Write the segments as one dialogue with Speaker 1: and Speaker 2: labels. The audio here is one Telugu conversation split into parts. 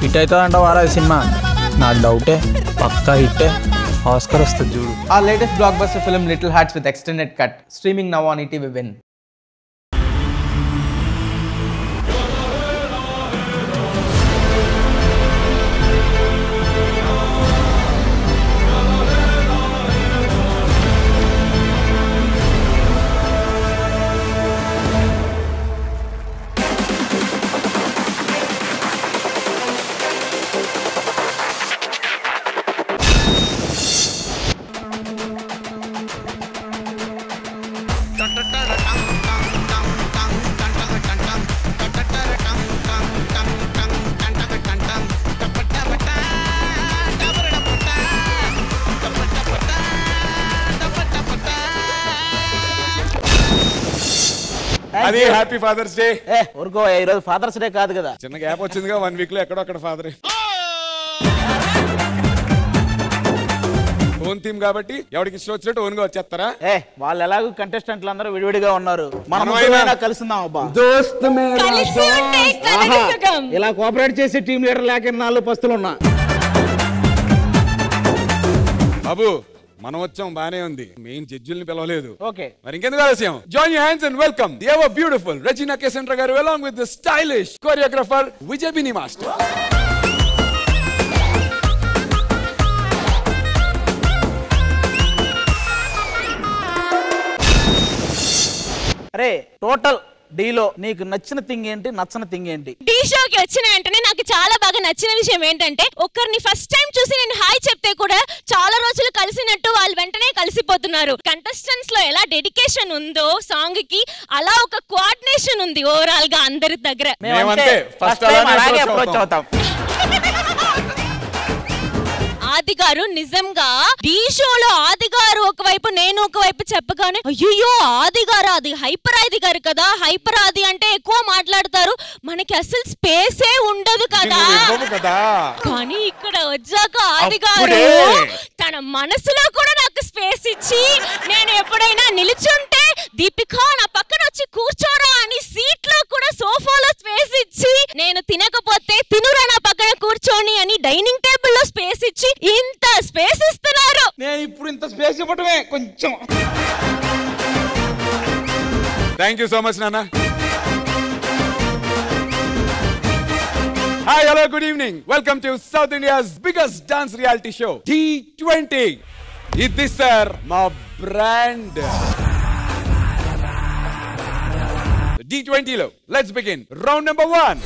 Speaker 1: హిట్ అవుతుందంట వారా సినిమా నాకు డౌటే పక్కా హిట్టే ఆస్కర్ వస్తుంది చూడు.
Speaker 2: Our latest blockbuster film Little Hearts with extended cut streaming now on ETV Win.
Speaker 3: అది హ్యాపీ ఫాదర్స్ డే.
Speaker 4: ఊరుకో, ఈ రోజు ఫాదర్స్ డే కాదు కదా.
Speaker 3: చిన్న గ్యాప్ వచ్చిందిగా 1 వీక్ లో ఎక్కడో అక్కడ ఫాదర్ ఓన్ థీమ్ కాబట్టి ఎవరికి ఇష్టం వచ్చినట్టు ఓన్ గా వచ్చేస్తారా?
Speaker 4: వాళ్ళు ఎలాగో కంటెస్టెంట్లు అందరూ విడివిడిగా ఉన్నారు, మనం కలుసుందాం అబ్బా. ఇలా కోఆపరేట్ చేసే టీం లీడర్ లేక 4 పస్తులు ఉన్నా.
Speaker 3: బాబు మనం వచ్చాం బానే ఉంది, మెయిన్ జడ్జిల్ని పిలవలేదు.
Speaker 4: ఓకే,
Speaker 3: మరి ఇంకెందుకు ఆలస్యం? Join your hands and welcome the ever beautiful Regina Cassandra garu along with the stylish choreographer Vijay Bini master.
Speaker 4: అరే టోటల్ డీలో నీకు నచ్చిన థింగ్ ఏంటి, నచ్చని థింగ్ ఏంటి?
Speaker 5: టీ షోకి వచ్చిన వెంటనే నాకు చాలా బాగా నచ్చిన విషయం ఏంటంటే ఒక్కరిని ఫస్ట్ టైం చూసి నేను హాయ్ చెప్తే కూడా చాలా రోజులు కలిసినట్టు వాళ్ళు వెంటనే కలిసిపోతున్నారు. కంటెస్టెంట్స్ లో ఎలా డెడికేషన్ ఉందో సాంగ్ కి అలా ఒక కోఆర్డినేషన్ ఉంది ఓవరాల్ గా అందరి దగ్గర. ఆది గారు నిజంగా ఢీ షోలో ఆది గారు ఒకవైపు నేను ఒకవైపు చెప్పగానే అయ్యో ఆది గారు, అది హైపర్ ఆది గారు కదా, హైపర్ ఆది అంటే ఎక్కువ మాట్లాడతారు, మనకి అసలు స్పేసే ఉండదు కదా. కానీ ఇక్కడ వచ్చాక ఆది గారు తన మనసులో కూడా నాకు స్పేస్ ఇచ్చి నేను ఎప్పుడైనా నిలుచుంటే దీపిక నా పక్కన వచ్చి కూర్చోరా అని సీట్ లో కూడా సోఫాలో స్పేస్ ఇచ్చి, నేను తినకపోతే తినురా నా పక్కన కూర్చోని అని డైనింగ్ టేబుల్ లో స్పేస్ ఇచ్చి ఇంత స్పేస్ ఇస్తున్నారు.
Speaker 4: నేను ఇప్పుడు ఇంత స్పేస్ ఇవ్వటమే కొంచెం.
Speaker 3: థ్యాంక్ యూ సో మచ్ నాన్న. Hi, hello, good evening. Welcome to south India's biggest dance reality show D20. ఇది సార్ మా బ్రాండ్. D20 లో let's begin round number 1.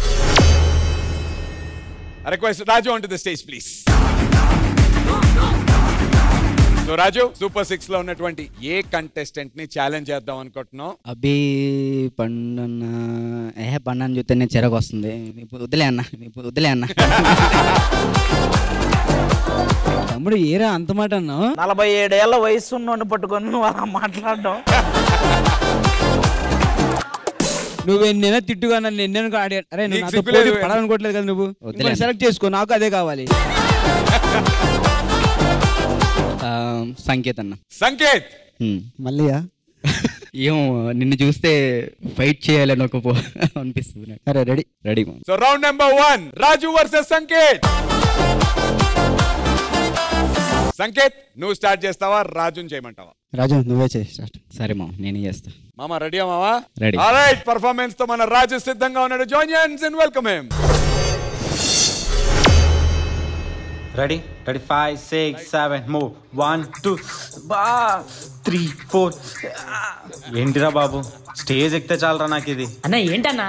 Speaker 3: I request Raju onto the stage please. So Raju, super 6 లో ఉన్నటువంటి ఏ కంటెస్టెంట్ ని ఛాలెంజ్ చేద్దాం అనుకుంటున్నావు?
Speaker 6: అభి పండని చూస్తే నేను చిరకు వస్తుంది. వదిలే అన్న తమ్ముడు ఏరా అంత మాట అన్నావు?
Speaker 4: 47 ఏళ్ల వయసు ఉన్నోడిని పట్టుకొని నువ్వు అలా మాట్లాడడం.
Speaker 6: నువ్వు ఎన్నైనా తిట్టుగా నన్ను ఎన్నైనా అరే నువ్వు పడాలనుకోవట్లేదు కదా, నువ్వు సెలెక్ట్ చేసుకో, నాకు అదే కావాలి. సంకేత్ అన్న.
Speaker 3: సంకేత్
Speaker 6: మళ్ళీయా? ఏమో నిన్ను చూస్తే ఫైట్ చేయాలని ఒక అనిపిస్తుంది. అరే రెడీ.
Speaker 3: సో రౌండ్ నెంబర్ 1 రాజు వర్సెస్ సంకేత్. సంకేత్ నువ్వు స్టార్ట్ చేస్తావా, రాజుని చేయమంటావా?
Speaker 6: రాజు నువ్వే చేయి స్టార్ట్. సరే మామ, నేనే చేస్తా.
Speaker 3: మామ రెడీయా మామా?
Speaker 6: రెడీ.
Speaker 3: ఆల్రైట్, పర్ఫార్మెన్స్ తో మన రాజు సిద్ధంగా ఉన్నాడు. Join hands and welcome him.
Speaker 7: Ready 5 6 7 move 1 2 3 4. ఏంటిరా బాబు, స్టేజ్ ఎక్కితే చాలరా నాకు ఇది.
Speaker 8: అన్న ఏంటన్నా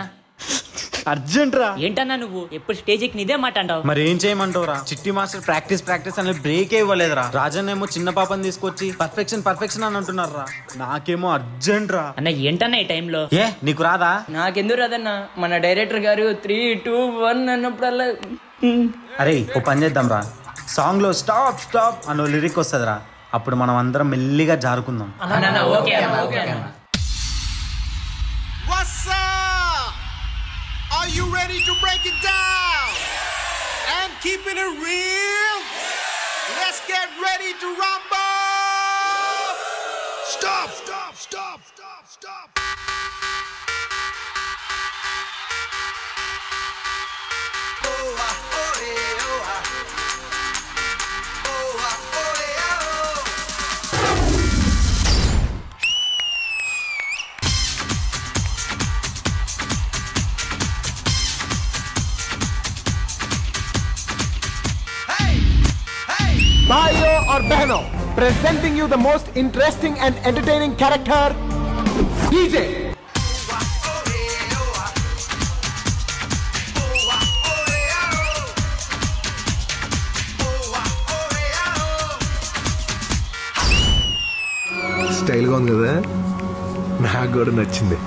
Speaker 7: అర్జెంట్ రా.
Speaker 8: ఏంటన్నా నువ్వు ఎప్పుడు స్టేజ్ ఎక్కి నీదే మాట అంటావు?
Speaker 7: మరి ఏం చేయమంటావురా? చిట్టి మాస్టర్ ప్రాక్టీస్ అని బ్రేక్ ఇవ్వలేదురా. రాజన్ ఏమో చిన్న పాపని తీసుకొచ్చి పర్ఫెక్షన్ అని అంటున్నారా. నాకేమో అర్జెంట్ రా.
Speaker 8: అన్న ఏంటన్నా ఈ టైంలో?
Speaker 7: ఏ నీకు రాదా?
Speaker 9: నాకెందుకు రాదన్నా, మన డైరెక్టర్ గారు 3 2 1 అన్నప్పుడల్లా.
Speaker 7: అరే ఓ పని చేద్దాం రా, సాంగ్ లో స్టాప్ అన్న లిరిక్ వస్తుందిరా, అప్పుడు మనం అందరం మెల్లిగా జారుకుందాం.
Speaker 10: Are you ready to break it down and keeping it real? Let's get ready to rumble. Stop. Oh, भाइयों और बहनों, presenting you the most interesting and entertaining character, DJ.
Speaker 11: Style గా ఉంది కదా, నాకు కూడా నచ్చింది.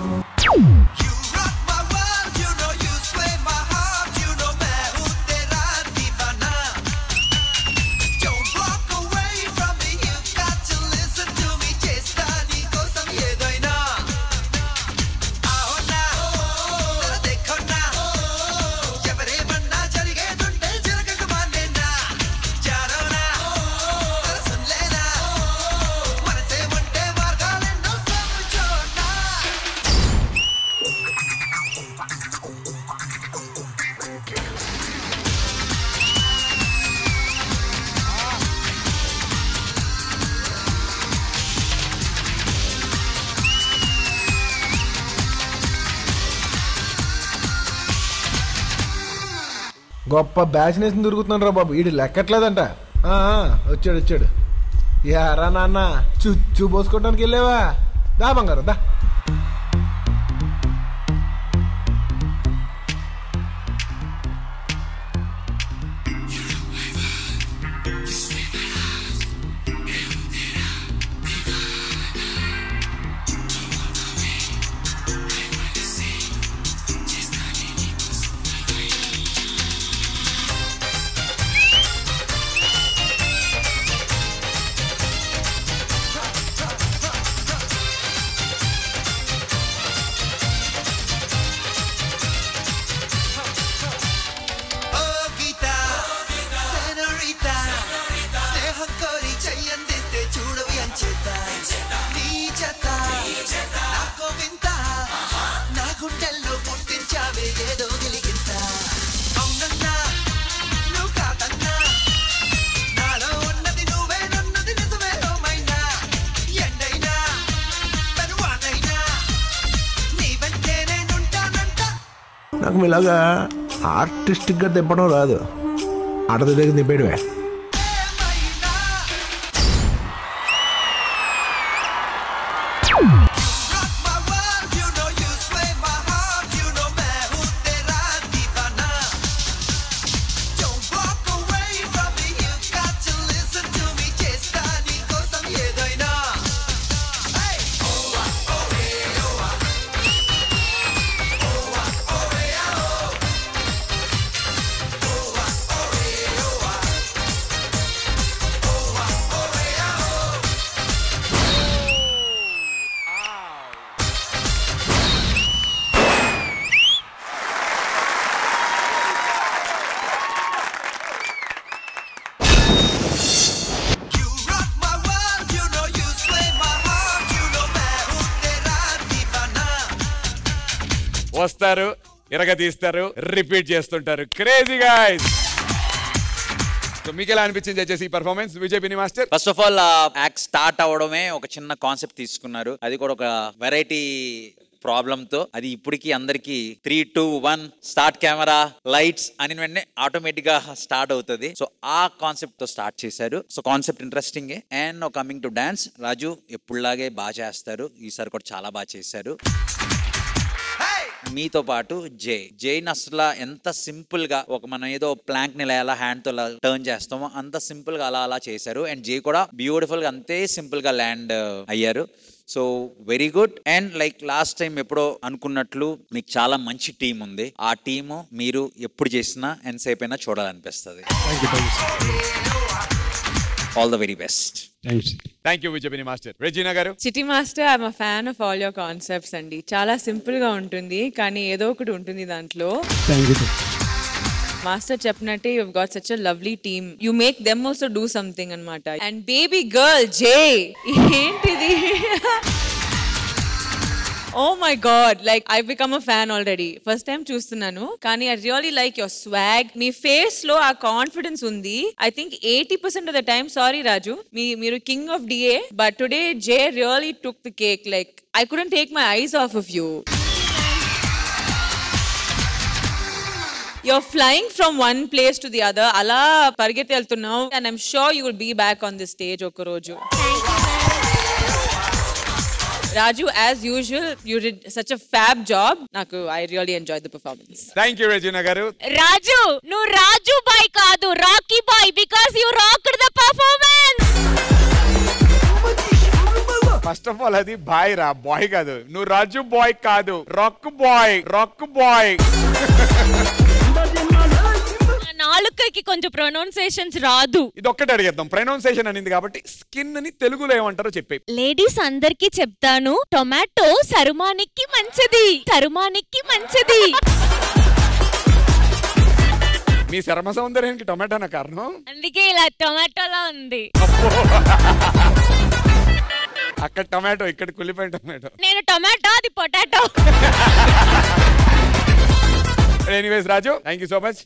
Speaker 11: గొప్ప బ్యాచ్ నేసి దొరుకుతున్నాడు రా బాబు, వీడు లెక్కట్లేదంట. వచ్చాడు. యారా నాన్న, చుచ్చు పోసుకోవడానికి వెళ్ళావా? దా బంగారం దా. నాకు ఇలాగా ఆర్టిస్టిక్గా తిప్పడం రాదు, ఆడది దగ్గర తిప్పేయడమే.
Speaker 3: వస్తారు, ఇరగదీస్తారు, రిపీట్ చేస్తుంటారు. Crazy guys. సో మీకు ఎలా అనిపించింది వచ్చేసి performance Vijay Bini master?
Speaker 12: First of all act start అవడమే ఒక చిన్న కాన్సెప్ట్ తీసుకున్నారు, అది కూడా ఒక వెరైటీ ప్రాబ్లమ్ తో. అది ఇప్పటికి అందరికి 3, 2, 1 స్టార్ట్ కెమెరా లైట్స్ అని వెంటనే ఆటోమేటిక్ గా స్టార్ట్ అవుతుంది. సో ఆ కాన్సెప్ట్ తో స్టార్ట్ చేశారు. So concept interesting. And coming to dance, Raju ఎప్పుడులాగే బాగా చేస్తారు, ఈసారి కూడా చాలా బాగా చేశారు. మీతో పాటు జైన్ అసలు ఎంత సింపుల్ గా ఒక మనం ఏదో ప్లాంక్ ని ఎలా హ్యాండ్ తో టర్న్ చేస్తామో అంత సింపుల్ గా అలా చేశారు. అండ్ జై కూడా బ్యూటిఫుల్ గా అంతే సింపుల్ గా ల్యాండ్ అయ్యారు. So very good. And like last time ఎప్పుడో అనుకున్నట్లు మీకు చాలా మంచి టీం ఉంది. ఆ టీము మీరు ఎప్పుడు చేసినా ఎంతసేపు అయినా చూడాలనిపిస్తుంది. All the very best.
Speaker 3: Thank you Vijay Bini master. Regina garu?
Speaker 13: సిటీ master, I'm a fan of all your concepts అండి. చాలా సింపుల్ గా ఉంటుంది కానీ ఏదో ఒకటి ఉంటుంది దాంట్లో. మాస్టర్ చెప్పినట్టే you have got such a lovely team. You make them also do something అన్నమాట. అండ్ బేబీ గర్ల్ జే, ఏంటిది? Oh my god, like I've become a fan already. First time చూస్తున్నాను కానీ I really like your swag. Me face లో ఆ కాన్ఫిడెన్స్ ఉంది. I think 80% of the time, sorry Raju, మీరు king of DA, but today Jay really took the cake. Like I couldn't take my eyes off of you. you're flying from one place to the other. అలా పరిగెత్తి వెళ్తున్నావు. And I'm sure you will be back on this stage ఒక రోజు. Raju, as usual, you did such a fab job. I really enjoyed the performance.
Speaker 3: Thank you, Regina garu.
Speaker 5: Raju, no Raju boy kaadu, Rocky boy, because you rocked the performance.
Speaker 3: First of all, adi boy ra, boy kaadu. No Raju boy kaadu, rock boy.
Speaker 5: నాలుకకి కొంచెం ప్రొనౌన్సియేషన్స్ రాదు.
Speaker 3: ఇది ఒక్కటి అడిగేద్దాం. ప్రొనౌన్సియేషన్ అనింది కాబట్టి స్కిన్ అని తెలుగులో ఏమంటారో చెప్పే.
Speaker 5: లేడీస్ అందరికి చెప్తాను, టొమాటో చర్మానికి మంచిది.
Speaker 3: మీ చర్మ సౌందర్యానికి టొమాటోనా కారణం?
Speaker 5: అందుకే ఇలా టొమాటోలా ఉంది.
Speaker 3: అక్కడ టొమాటో, ఇక్కడ కులిపోయిన టొమాటో.
Speaker 5: నేను టొమాటో, అది potato.
Speaker 3: Anyways Raju, thank you so much.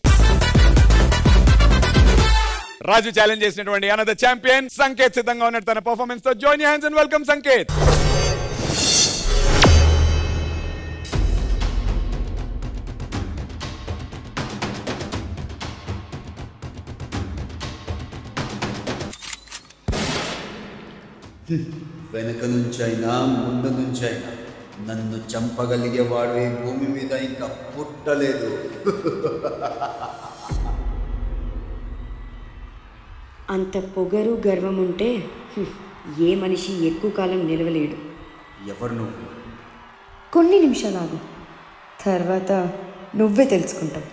Speaker 3: Raju challenge చేసినటువంటి అనదర్ ఛాంపియన్ సంకేత్ సిద్ధంగా ఉన్నట్టు తన పర్ఫార్మెన్స్ తో. Join your hands and welcome Sanket.
Speaker 14: వెనక నుంచైనా ముందు నుంచైనా నన్ను చంపగలిగేవాడు ఈ భూమి మీద ఇంకా పుట్టలేదు.
Speaker 15: అంత పొగరు గర్వం ఉంటే ఏ మనిషి ఎక్కువ కాలం నిలవలేడు.
Speaker 14: ఎవరు నువ్వు?
Speaker 15: కొన్ని నిమిషాలు తర్వాత నువ్వే తెలుసుకుంటావు.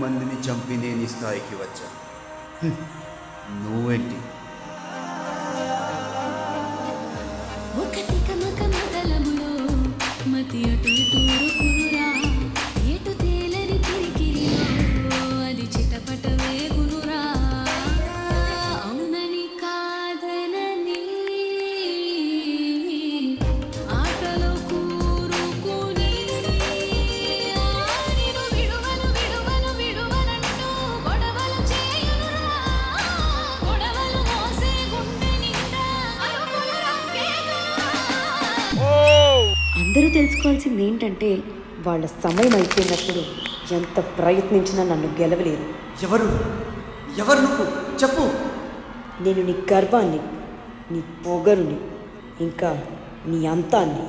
Speaker 14: మందిని చంపి నేను ఈ స్థాయికి వచ్చా. నువ్వేంటి?
Speaker 15: అందరూ తెలుసుకోవాల్సింది ఏంటంటే వాళ్ళ సమయం అయిపోయినప్పుడు ఎంత ప్రయత్నించినా నన్ను గెలవలేరు.
Speaker 14: ఎవరు ఎవరు నువ్వు చెప్పు.
Speaker 15: నేను నీ గర్వాన్ని, నీ పొగరుని, ఇంకా నీ అంతాన్ని.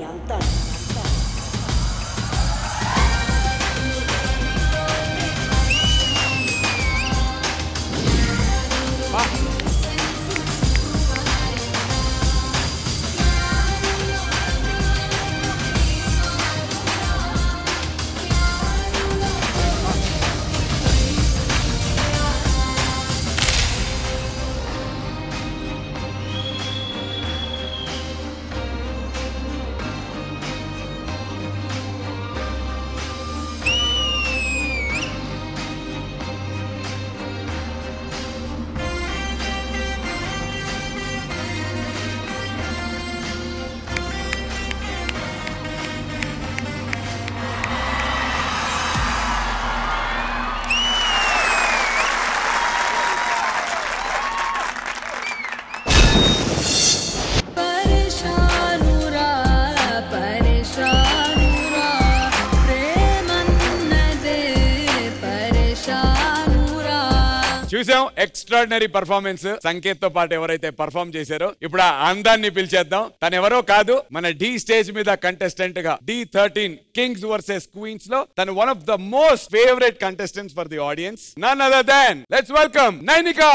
Speaker 3: చూసాం ఎక్స్ట్రాడినరీ పర్ఫార్మెన్స్ సంకేత్ తో పాటు ఎవరైతే పర్ఫార్మ్ చేశారో ఇప్పుడు ఆ అందాన్ని పిలిచేద్దాం. తను ఎవరో కాదు, మన డి స్టేజ్ మీద కంటెస్టెంట్ గా D13 కింగ్స్ వర్సెస్ క్వీన్స్ లో తను one of the most favourite contestants for the audience, none other than let's welcome Nainika.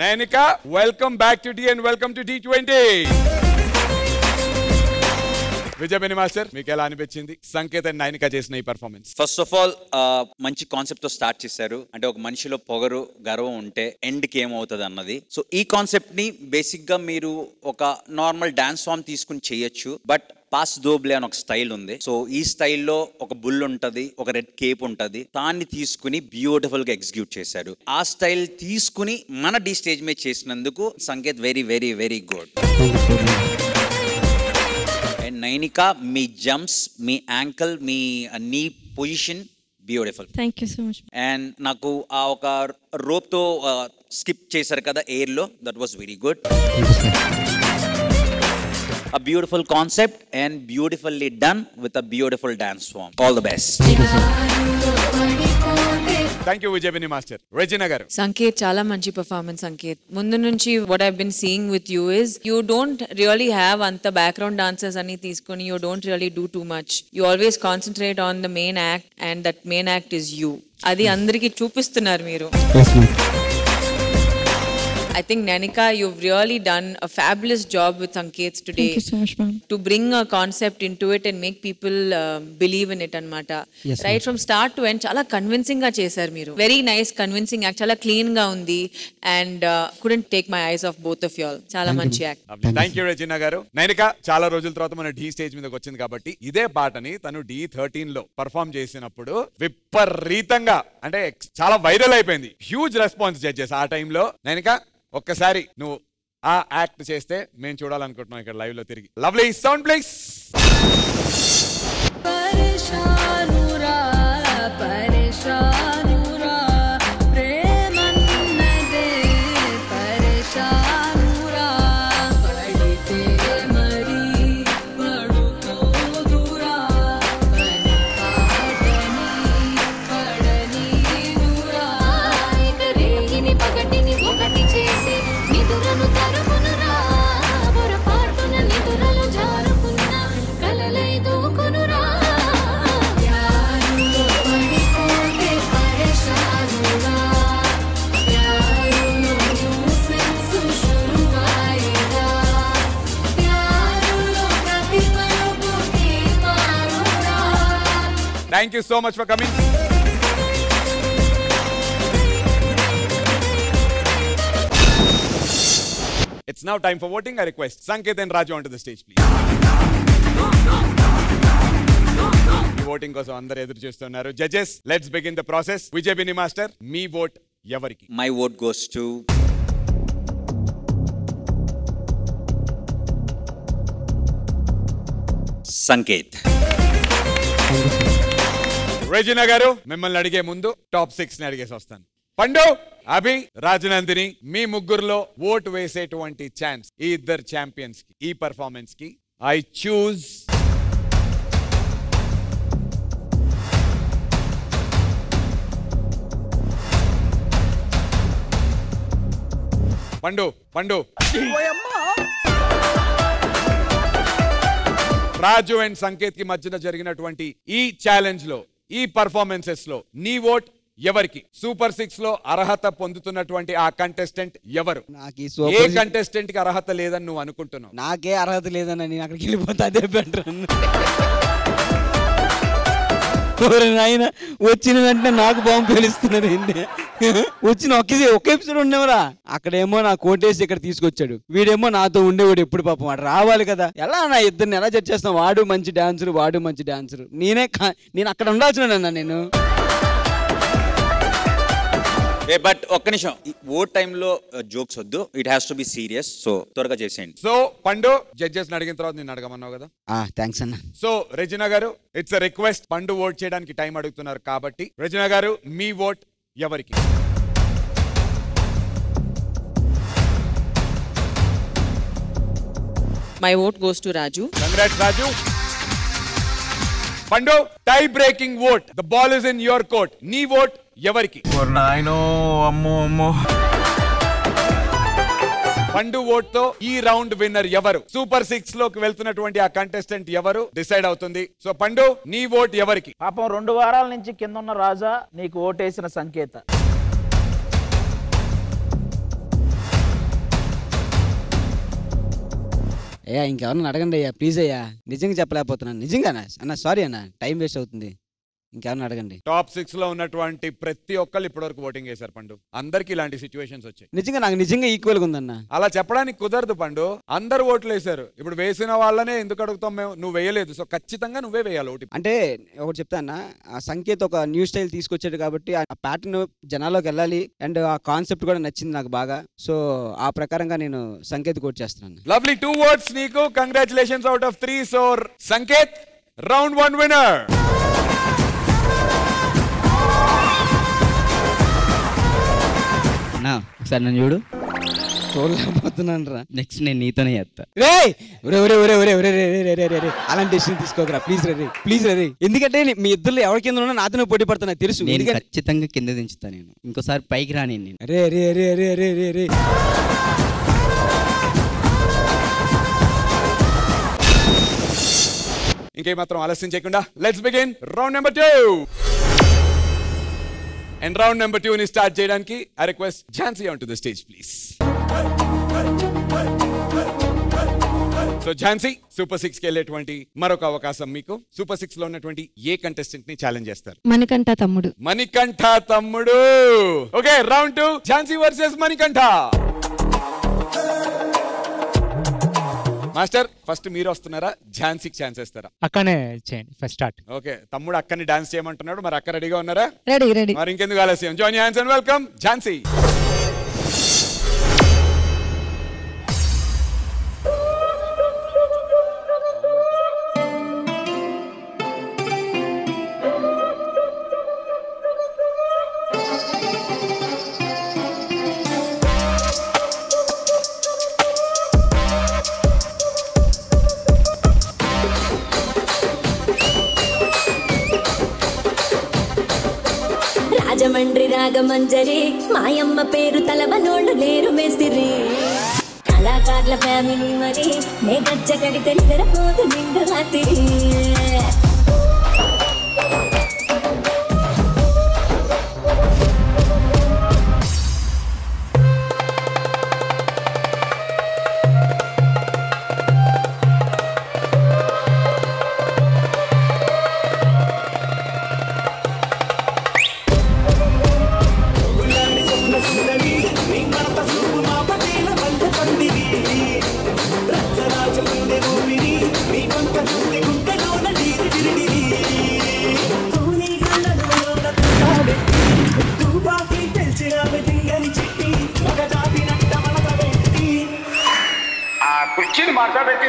Speaker 3: Nainika, welcome back to D and welcome to D20. Vijay Beni master, మీకు ఎలా అనిపించింది సంకేత్ అండ్ నైనికా చేసిన ఈ పర్ఫార్మెన్స్?
Speaker 12: ఫస్ట్ ఆఫ్ ఆల్ మంచి కాన్సెప్ట్ తో స్టార్ట్ చేశారు. అంటే ఒక మనిషిలో పొగరు గర్వం ఉంటే ఎండ్ కి ఏమవుతుంది అన్నది. సో ఈ కాన్సెప్ట్ ని బేసిక్ గా మీరు ఒక నార్మల్ డాన్స్ ఫామ్ తీసుకుని చేయొచ్చు. బట్ పాస్ దోబ్లే అని ఒక స్టైల్ ఉంది. సో ఈ స్టైల్లో ఒక బుల్ ఉంటది, ఒక రెడ్ కేప్ ఉంటది. దాన్ని తీసుకుని బ్యూటిఫుల్ గా ఎగ్జిక్యూట్ చేశారు. ఆ స్టైల్ తీసుకుని మన డి స్టేజ్ మీద చేసినందుకు Sanket very very very good. And Nainika, మీ జంప్స్, మీ యాంకల్, మీ knee position beautiful.
Speaker 5: Thank you so much.
Speaker 12: And నాకు ఆ ఒక రోప్ తో స్కిప్ చేశారు కదా ఎయిర్ లో, that was very good. A beautiful concept and beautifully done with a beautiful dance form. All the best.
Speaker 3: Thank you Vijay Beni master. Regina garu.
Speaker 13: Sanket, చాలా మంచి పర్ఫార్మెన్స్ సంకేత్. ముందు నుంచి what I've been seeing with you is you don't really have అంత background dancers అని తీసుకొని you don't really do too much. You always concentrate on the main act and that main act is you. అది అందరికీ చూపిస్తున్నారు మీరు. I think Nainika, you've really done a fabulous job with Sanket today.
Speaker 5: Thank you so much, ma'am.
Speaker 13: To bring a concept into it and make people believe in it anamata.
Speaker 6: Yes,
Speaker 13: right from start to end, chala convincing ga chesaru meeru. Very nice, convincing act. Chala clean ga undi and couldn't take my eyes off both of y'all. Chala manchi act.
Speaker 3: Thank you Regina గారు. నైనికా, చాలా రోజుల తర్వాత మన డి స్టేజ్ మీదకి వచ్చింది కాబట్టి ఇదే పాటని తను D13 లో పర్ఫార్మ్ చేసినప్పుడు విపరీతంగా అంటే చాలా వైరల్ అయిపోయింది. హ్యూజ్ రెస్పాన్స్ జడ్జెస్ ఆ టైంలో. నైనికా, ఒక్కసారి నువ్వు ఆ యాక్ట్ చేస్తే మేము చూడాలనుకుంటున్నాం ఇక్కడ లైవ్ లో తిరిగి. Lovely sound please. Thank you so much for coming. It's now time for voting. I request Sanket and Raju onto the stage, please. Voting కోసం అందరూ ఎదురు చూస్తున్నారు. Judges, let's begin the process. Vijay Beni master, మీ vote ఎవరికి?
Speaker 12: My vote goes to Sanket.
Speaker 3: Regina garu, మిమ్మల్ని అడిగే ముందు టాప్ 6 ని అడిగేసి వస్తాను. పండు, అభి, రాజనందిని, మీ ముగ్గురులో ఓటు వేసేటువంటి ఛాన్స్ ఈ ఇద్దరు ఛాంపియన్స్ కి, ఈ పర్ఫార్మెన్స్ కి. ఐ చూజ్ పండు. పండు, రాజు అండ్ సంకేత్ కి మధ్యన జరిగినటువంటి ఈ ఛాలెంజ్ లో, ఈ పర్ఫార్మెన్సెస్ లో నీ ఓట్ ఎవరికి? సూపర్ 6 లో అర్హత పొందుతున్నటువంటి ఆ కంటెస్టెంట్ ఎవరు? ఏ కంటెస్టెంట్ కి అర్హత లేదని నువ్వు అనుకుంటున్నావు?
Speaker 6: నాకే అర్హత లేదని నేను అక్కడికి వెళ్ళిపోతే అదే బెటర్. ఆయన వచ్చిన వెంటనే నాకు బాంబు పేలుస్తున్నారు ఏంటి? వచ్చిన ఒక్క ఎపిసోడ్ ఉండేవరా, అక్కడేమో నా కోటేసి ఇక్కడ తీసుకొచ్చాడు, వీడేమో నాతో ఉండేవాడు ఎప్పుడు. పాపం వాడు రావాలి కదా. ఎలా నా ఇద్దరిని ఎలా జడ్జ్ చేస్తాం? వాడు మంచి డాన్సరు, వాడు మంచి డాన్సరు. నేను అక్కడ ఉండాల్సిన నేను.
Speaker 12: బట్ ఒక్క నిమిషం, ఓట్ టైంలో జోక్స్ వద్దు, it has to be serious. So త్వరగా చేసేయండి.
Speaker 3: సో పండు, జడ్జెస్ అడిగిన తర్వాత నేను అడగమన్నావు కదా.
Speaker 6: థ్యాంక్స్ అన్న.
Speaker 3: సో రెజినా గారు, it's a request. Pandu vote చేయడానికి టైం అడుగుతున్నారు కాబట్టి రెజినా గారు, మీ ఓట్ ఎవరికి?
Speaker 13: My vote goes to Raju.
Speaker 3: Congrats, Raju. Pandu tie breaking vote. The ball is in your court. నీ ఓట్ ఎవరికి?
Speaker 1: నాయనో అమ్మో అమ్మో.
Speaker 3: పండు ఓట్ తో ఈ రౌండ్ విన్నర్ ఎవరు, సూపర్ 6 లోకి వెళ్తున్నటువంటి ఆ కంటెస్టెంట్ ఎవరు డిసైడ్ అవుతుంది. సో పండు నీ ఓట్ ఎవరికి?
Speaker 4: పాపం 2 వారాల నుంచి కింద ఉన్న రాజా నీకు ఓటేసిన సంకేత.
Speaker 6: అయ్యా ఇంకెవరన్నా అడగండి అయ్యా ప్లీజ్ అయ్యా, నిజంగా చెప్పలేకపోతున్నాను. నిజంగానా అన్న, సారీ అన్న, టైం వేస్ట్ అవుతుంది. ఇంకెవరన్నా అడగండి.
Speaker 3: టాప్ 6 లో ఉన్నటువంటి ప్రతి ఒక్కళ్ళు ఇప్పటివరకు ఓటింగ్ చేశారు పండు. అందరికి ఇలాంటి సిచ్యువేషన్స్ వచ్చాయి.
Speaker 6: నిజంగా నాకు నిజంగా ఈక్వల్ గా ఉందన్న.
Speaker 3: అలా చెప్పడానికి కుదరదు పండు. అందరు ఓట్లు వేశారు. ఇప్పుడు వేసిన వాళ్ళనే ఎందుకు అడుగుతాం మేము? నువ్వు వేయలేదు, సో ఖచ్చితంగా నువ్వే వేయాలి ఓటు.
Speaker 6: అంటే ఒకటి చెప్తానా, ఆ సంకేత్ ఒక న్యూ స్టైల్ తీసుకొచ్చాడు కాబట్టి ఆ ప్యాటర్న్ జనాల్లోకి వెళ్ళాలి అండ్ ఆ కాన్సెప్ట్ కూడా నచ్చింది నాకు బాగా. సో ఆ ప్రకారంగా నేను సంకేత్ కోట్ చేస్తున్నాను.
Speaker 3: లవ్లీ 2 votes నీకు. Congratulations out of 3. So Sanket round 1 winner.
Speaker 16: ఒకసారి నన్ను చూడు.
Speaker 6: చూడలేకపోతున్నాను రా.
Speaker 16: నెక్స్ట్ నేను నీతోనే చేస్తా.
Speaker 6: అలాంటి డెసిషన్ తీసుకోకరా ప్లీజ్ రే, ప్లీజ్ రే. ఎందుకంటే మీ ఇద్దరు ఎవరి కింద ఉన్నా నాతోనే పోటీ పడుతున్నా తెలుసు.
Speaker 16: నేను ఖచ్చితంగా కింద దించుతా. నేను ఇంకోసారి పైకి రాని. నేను
Speaker 6: రే రే రే రే రే రే రే.
Speaker 3: ఇంకేమాత్రం ఆలస్యం చేయకుండా let's begin round number 2. And round number 2 ని స్టార్ట్ చేయడానికి I request Jhansi on to the stage please. So Jhansi, super 6 కి వెళ్ళేటువంటి మరొక అవకాశం మీకు. సూపర్ 6 లో ఉన్నటువంటి ఏ కంటెస్టెంట్ ని ఛాలెంజ్ చేస్తారు?
Speaker 17: మణికంఠ తమ్ముడు.
Speaker 3: మణికంఠ తమ్ముడు. Okay, round 2 Jhansi versus Manikanta. Master, first మీరు వస్తున్నారా, ఝాన్సీకి ఛాన్స్ ఇస్తారా?
Speaker 1: అక్కనే చేయండి ఫస్ట్ స్టార్ట్.
Speaker 3: ఓకే, తమ్ముడు అక్కని డాన్స్ చేయమంటున్నాడు. మరి అక్క రెడీగా ఉన్నారా?
Speaker 17: Ready ready.
Speaker 3: మరి ఇంకెందుకు ఆలస్యం, join your hands and welcome Jhansi.
Speaker 18: Rajahmundry Ragamanjari మాయమ్మ పేరు తలవనోళ్ళు లేరు మేస్తిరి. కళాకారుల ఫ్యామిలీ మరి నే గజ్జ కడితే నిద్రపోదు నిండు రాత్రి.
Speaker 10: కుర్చీని మాట్లాడబెట్టి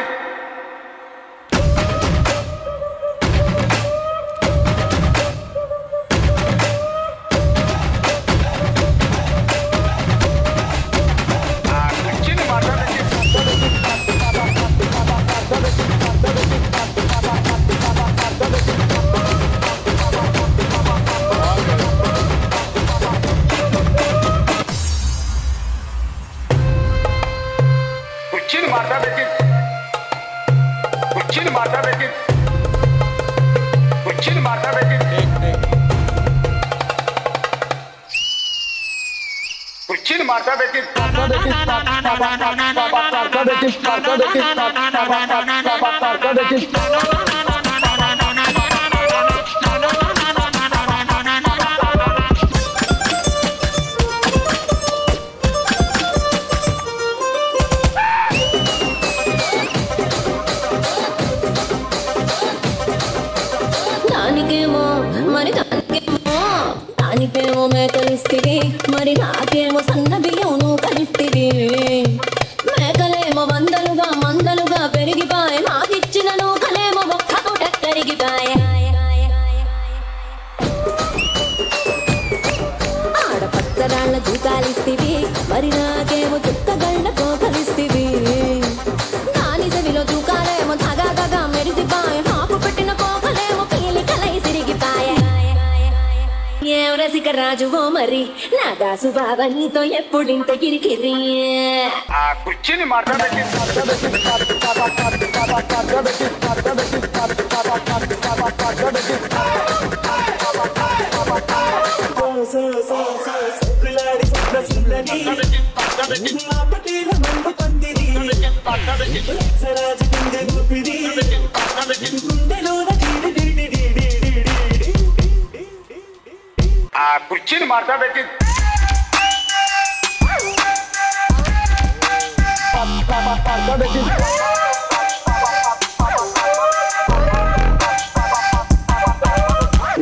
Speaker 10: దానికేమో మేకలిస్తివి, మరి నాకేమో సన్న బియ్యం నువ్వు కలిస్తివి. మేకలేమో వందలుగా మందలుగా పెరిగిపాయ, నాకిచ్చిన నూకలేమో ఒక్క పూట కరిగిపాయ. ఆడపచ్చరాళ్ళ దూకాలిస్తివి, మరి నాకేమో చుక్కగళ్ళ కోకలిస్తివి. నాని చెవిలో దూకాలేమో తగా తగా మెరిసిపాయ, నాకు పెట్టిన కోకలేమో పీలి
Speaker 18: రాజువో మరి నా దాసు బాబా నీతో ఎప్పుడింత కిరికిరి
Speaker 10: ఆ కుర్చీని మాట్లాడబెట్టి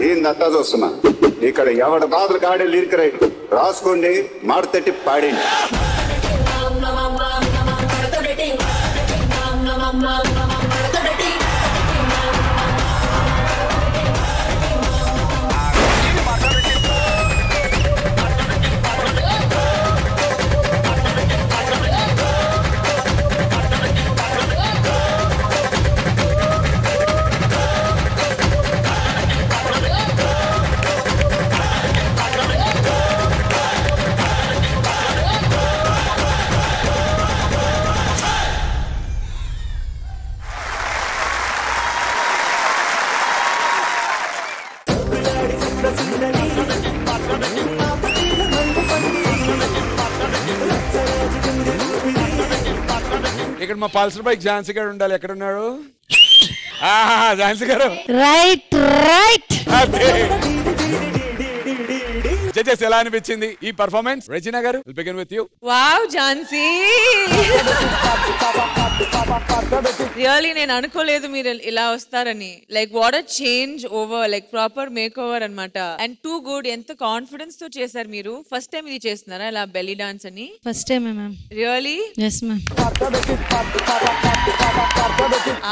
Speaker 17: ఏందంతా చూస్తున్నా ఇక్కడ ఎవడ బాధలు కాడే లిరిక్ రైట్ రాసుకోండి మాడతట్టి పాడండి
Speaker 3: ఇక్కడ మా పల్సర్ బైక్ ఝాన్సీ గారు ఉండాలి. ఎక్కడ ఉన్నాడు? ఝాన్సీ గారు
Speaker 5: రైట్ రైట్.
Speaker 3: జడ్జెస్ ఎలా అనిపించింది ఈ performance? Regina garu will begin with you.
Speaker 13: Wow Jhansi, really నేను అనుకోలేదు మీరు ఇలా వస్తారని. Like what a change over, like proper make over అనమాట. And too good. ఎంత కాన్ఫిడెన్స్ తో చేశారు మీరు. ఫస్ట్ టైం ఇది చేస్తున్నారా ఇలా బెల్లీ డాన్స్ అని?
Speaker 5: First time ma'am.
Speaker 13: Really?
Speaker 5: yes ma'am.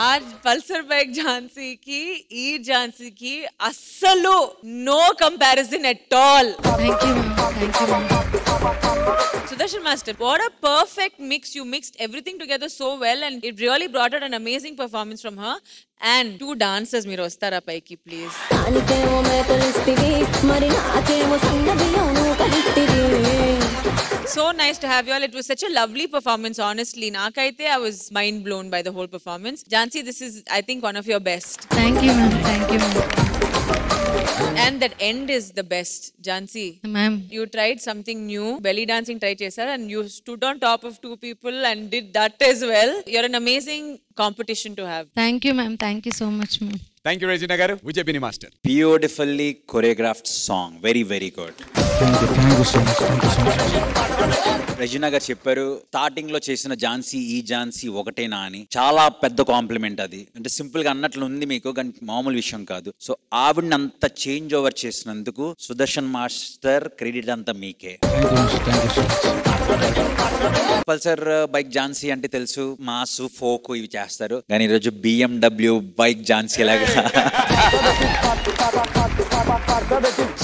Speaker 13: ఆ పల్సర్ బైక్ ఝాన్సీకి ఈ ఝాన్సీకి అస్సలు no comparison at all.
Speaker 5: Thank you ma'am. Thank you ma'am.
Speaker 13: Sudarshan Master, what a perfect mix. You mixed everything together so well and it really brought out an amazing performance from her. And two dancers మీరు వస్తారా పైకి please? So nice to have you all. It was such a lovely performance, honestly. Nakaite I was mind blown by the whole performance. Jhansi, this is I think one of your best.
Speaker 5: Thank you ma'am. Thank you ma'am.
Speaker 13: And that end is the best. Jhansi,
Speaker 5: ma'am,
Speaker 13: you tried something new. Belly dancing try chesaru and you stood on top of two people and did that as well. You're an amazing competition to have.
Speaker 5: Thank you ma'am. Thank you so much ma'am.
Speaker 3: Thank you Regina garu. Vijay Master.
Speaker 12: Beautifully choreographed song. Very very good.
Speaker 1: Thank you so much. Thank you so much.
Speaker 12: Regina గారు చెప్పారు స్టార్టింగ్ లో చేసిన ఝాన్సీ ఈ ఝాన్సీ ఒకటేనా అని. చాలా పెద్ద కాంప్లిమెంట్ అది. అంటే సింపుల్ గా అన్నట్లు ఉంది మీకు, కానీ మామూలు విషయం కాదు. సో ఆవిడని అంత చేంజ్ ఓవర్ చేసినందుకు సుదర్శన్ మాస్టర్ క్రెడిట్ అంతా మీకే. పల్సర్ బైక్ ఝాన్సీ అంటే తెలుసు, మాసు ఫోక్ ఇవి చేస్తారు, కానీ ఈరోజు BMW బైక్ ఝాన్సీ లాగా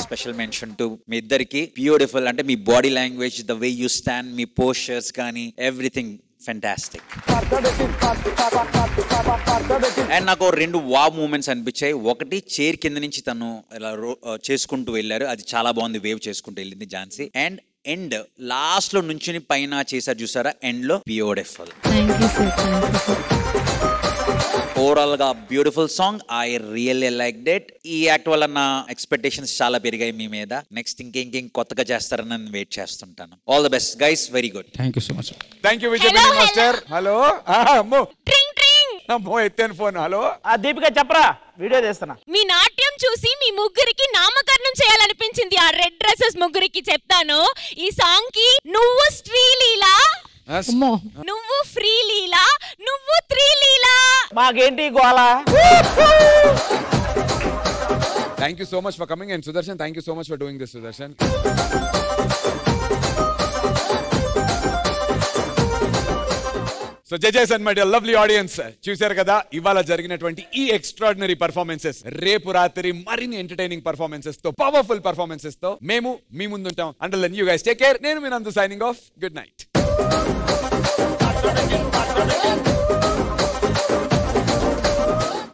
Speaker 12: స్పెషల్ మెన్షన్ టు మీ ఇద్దరికి. బ్యూటిఫుల్. అంటే మీ body language, the way you stand, మీ పోస్చర్స్ కానీ ఎవ్రీథింగ్ ఫెంటాస్టిక్. అండ్ నాకు రెండు వావ్ మూమెంట్స్ అనిపించాయి. ఒకటి చైర్ కింద నుంచి తను ఇలా చేసుకుంటూ వెళ్ళారు, అది చాలా బాగుంది. వేవ్ చేసుకుంటూ వెళ్ళింది ఝాన్సీ. అండ్ ఎండ్ లాస్ట్ లో నుంచి పైన చేశారు చూసారా, ఎండ్ లో బ్యూటిఫుల్. ఓవరాల్ గా beautiful song. I really like debt. ఈ యాక్ట్ వల్ల నా ఎక్స్పెక్టేషన్స్ చాలా పెరిగాయి మీ మీద. నెక్స్ట్ ఇంకేం కొత్తగా చేస్తారని నేను వెయిట్ చేస్తుంటాను. All the best guys. Very good.
Speaker 1: Thank you so much.
Speaker 3: Thank you Vijay master. Hello అమ్మో అమ్మో ఎత్తాను ఫోన్. హలో
Speaker 4: దీపిక చెప్పరా, వీడియో చేస్తున్నా.
Speaker 5: మీ నాట్యం చూసి మీ ముగ్గురికి నామకరణం చేయాలనిపించింది. ఆ రెడ్ డ్రెస్సెస్ ముగ్గురికి చెప్తాను. ఈ సాంగ్ కి నువ్వు శ్రీలీలా, నువ్వు ఫ్రీ లీలా, నువ్వు 3 లీలా.
Speaker 4: మాకేంటి గోలా.
Speaker 3: Thank you so much for coming, and Sudarshan, thank you so much for doing this, Sudarshan. So judges and my dear lovely audience, చూశారు కదా ఇవాళ జరిగినటువంటి ఈ ఎక్స్ట్రాడినరీ పర్ఫార్మెన్సెస్. రేపు రాత్రి మరిన్ని ఎంటర్టైనింగ్ పర్ఫార్మెన్సెస్ తో, పవర్ఫుల్ పర్ఫార్మెన్సెస్ తో మేము మీ ముందుంటాం. Until then you guys take care. నేను మీ నందు సైనింగ్ ఆఫ్. Good night.